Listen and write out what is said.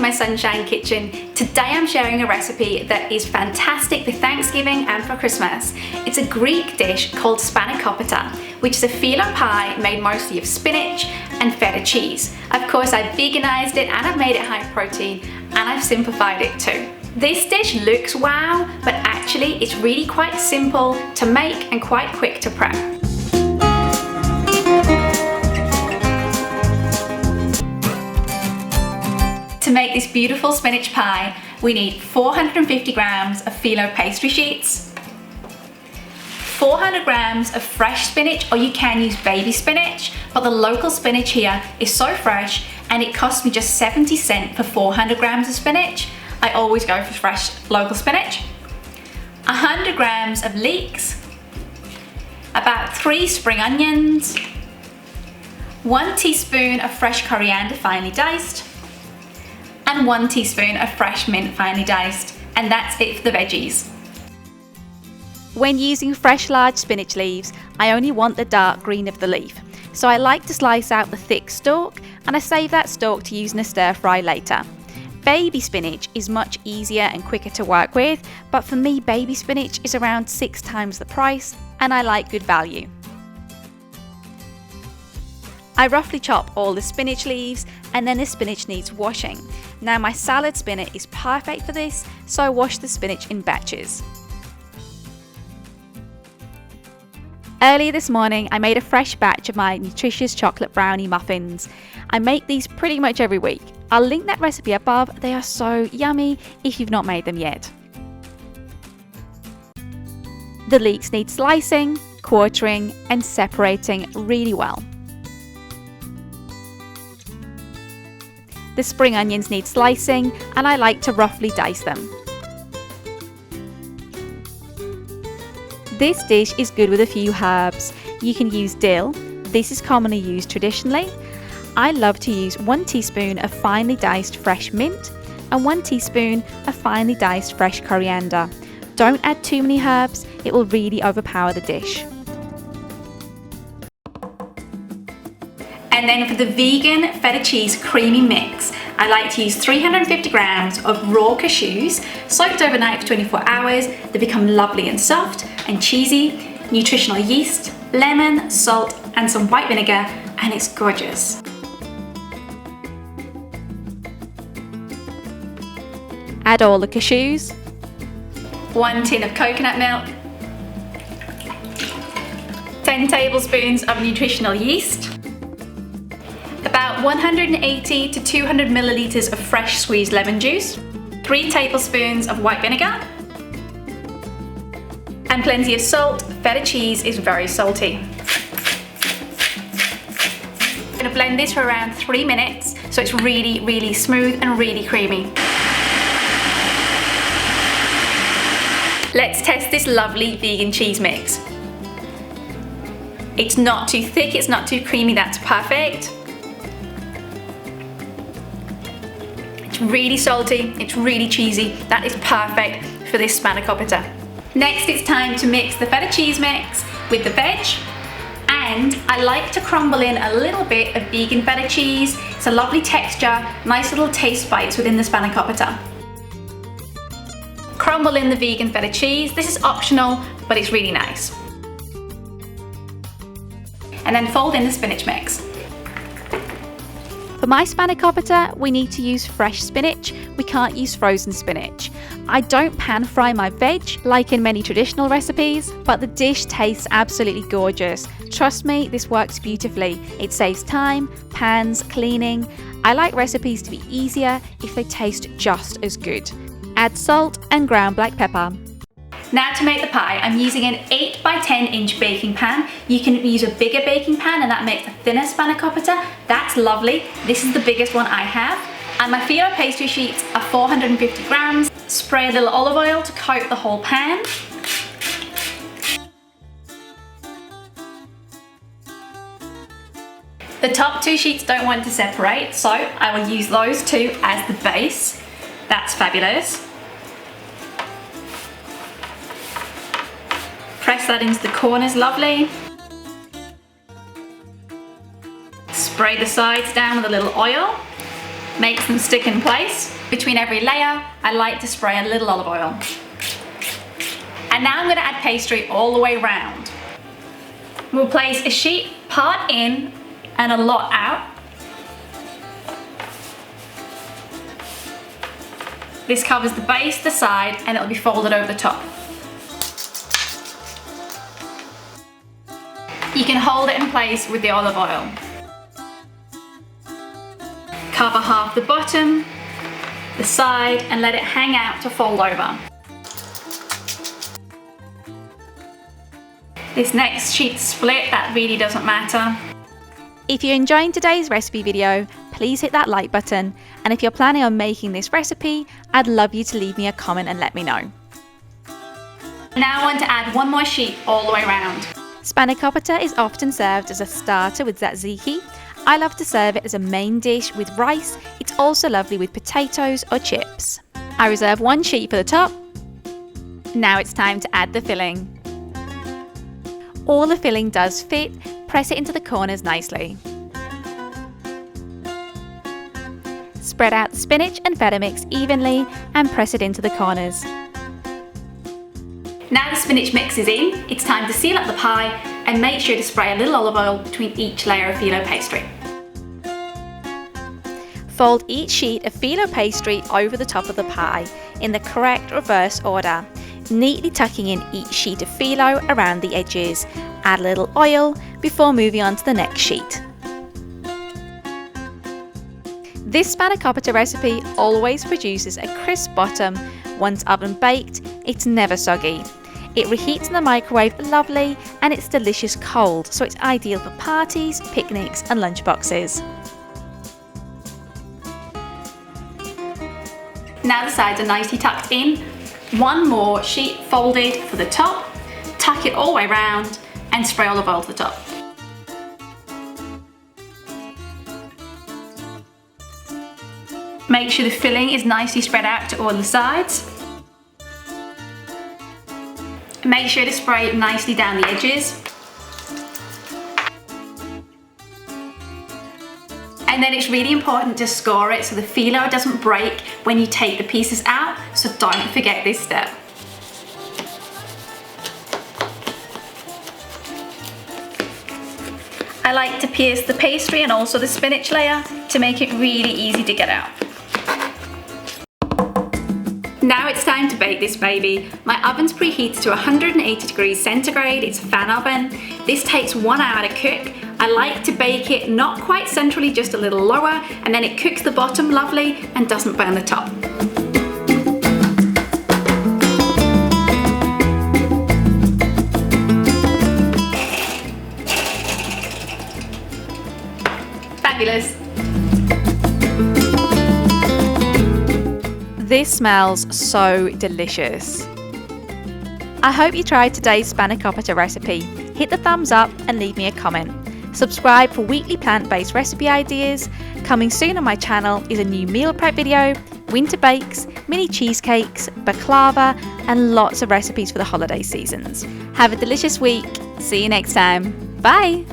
my Sunshine Kitchen. Today I'm sharing a recipe that is fantastic for Thanksgiving and for Christmas. It's a Greek dish called Spanakopita, which is a filo pie made mostly of spinach and feta cheese. Of course, I've veganized it and I've made it high protein, and I've simplified it too. This dish looks wow, but actually it's really quite simple to make and quite quick to prep. To make this beautiful spinach pie, we need 450 grams of filo pastry sheets, 400 grams of fresh spinach, or you can use baby spinach, but the local spinach here is so fresh and it cost me just 70 cents for 400 grams of spinach. I always go for fresh local spinach. 100 grams of leeks, about 3 spring onions, 1 teaspoon of fresh coriander finely diced, and 1 teaspoon of fresh mint finely diced, and that's it for the veggies. When using fresh large spinach leaves, I only want the dark green of the leaf, so I like to slice out the thick stalk and I save that stalk to use in a stir fry later. Baby spinach is much easier and quicker to work with, but for me baby spinach is around 6 times the price and I like good value. I roughly chop all the spinach leaves and then the spinach needs washing. Now my salad spinner is perfect for this, so I wash the spinach in batches. Earlier this morning I made a fresh batch of my nutritious chocolate brownie muffins. I make these pretty much every week. I'll link that recipe above, they are so yummy if you've not made them yet. The leeks need slicing, quartering and separating really well. The spring onions need slicing and I like to roughly dice them. This dish is good with a few herbs. You can use dill, this is commonly used traditionally. I love to use 1 teaspoon of finely diced fresh mint and 1 teaspoon of finely diced fresh coriander. Don't add too many herbs, it will really overpower the dish. And then for the vegan feta cheese creamy mix, I like to use 350 grams of raw cashews soaked overnight for 24 hours. They become lovely and soft and cheesy, nutritional yeast, lemon, salt and some white vinegar, and it's gorgeous. Add all the cashews, 1 tin of coconut milk, 10 tablespoons of nutritional yeast, about 180 to 200 milliliters of fresh squeezed lemon juice, 3 tablespoons of white vinegar, and plenty of salt. Feta cheese is very salty. I'm going to blend this for around 3 minutes so it's really smooth and really creamy. Let's test this lovely vegan cheese mix. It's not too thick, it's not too creamy, that's perfect. It's really salty, it's really cheesy, that is perfect for this Spanakopita. Next it's time to mix the feta cheese mix with the veg, and I like to crumble in a little bit of vegan feta cheese. It's a lovely texture, nice little taste bites within the Spanakopita. Crumble in the vegan feta cheese, this is optional but it's really nice. And then fold in the spinach mix. For my Spanakopita, we need to use fresh spinach, we can't use frozen spinach. I don't pan fry my veg like in many traditional recipes, but the dish tastes absolutely gorgeous. Trust me, this works beautifully. It saves time, pans, cleaning. I like recipes to be easier if they taste just as good. Add salt and ground black pepper. Now to make the pie, I'm using an 8 by 10 inch baking pan. You can use a bigger baking pan and that makes a thinner Spanakopita. That's lovely. This is the biggest one I have. And my filo pastry sheets are 450 grams. Spray a little olive oil to coat the whole pan. The top 2 sheets don't want to separate, so I will use those 2 as the base. That's fabulous. Press that into the corners, lovely. Spray the sides down with a little oil. makes them stick in place. Between every layer, I like to spray a little olive oil. And now I'm going to add pastry all the way around. We'll place a sheet part in and a lot out. This covers the base, the side, and it'll be folded over the top. You can hold it in place with the olive oil. Cover half the bottom, the side, and let it hang out to fold over. This next sheet split, that really doesn't matter. If you're enjoying today's recipe video, please hit that like button, and if you're planning on making this recipe, I'd love you to leave me a comment and let me know. Now I want to add one more sheet all the way around. Spanakopita is often served as a starter with tzatziki. I love to serve it as a main dish with rice. It's also lovely with potatoes or chips. I reserve one sheet for the top. Now it's time to add the filling. All the filling does fit, press it into the corners nicely. Spread out the spinach and feta mix evenly and press it into the corners. Now the spinach mix is in, it's time to seal up the pie and make sure to spray a little olive oil between each layer of phyllo pastry. Fold each sheet of phyllo pastry over the top of the pie in the correct reverse order, neatly tucking in each sheet of phyllo around the edges. Add a little oil before moving on to the next sheet. This Spanakopita recipe always produces a crisp bottom. Once oven baked, it's never soggy. It reheats in the microwave lovely, and it's delicious cold, so it's ideal for parties, picnics and lunch boxes. Now the sides are nicely tucked in. One more sheet folded for the top, tuck it all the way around and spray olive oil to the top. Make sure the filling is nicely spread out to all the sides. Make sure to spray it nicely down the edges. And then it's really important to score it so the phyllo doesn't break when you take the pieces out, so don't forget this step. I like to pierce the pastry and also the spinach layer to make it really easy to get out. Now it's time to bake this baby. My oven's preheated to 180 degrees centigrade. It's a fan oven. This takes 1 hour to cook. I like to bake it not quite centrally, just a little lower, and then it cooks the bottom lovely and doesn't burn the top. Fabulous. This smells so delicious. I hope you tried today's Spanakopita recipe. Hit the thumbs up and leave me a comment. Subscribe for weekly plant-based recipe ideas. Coming soon on my channel is a new meal prep video, winter bakes, mini cheesecakes, baklava, and lots of recipes for the holiday seasons. Have a delicious week. See you next time. Bye!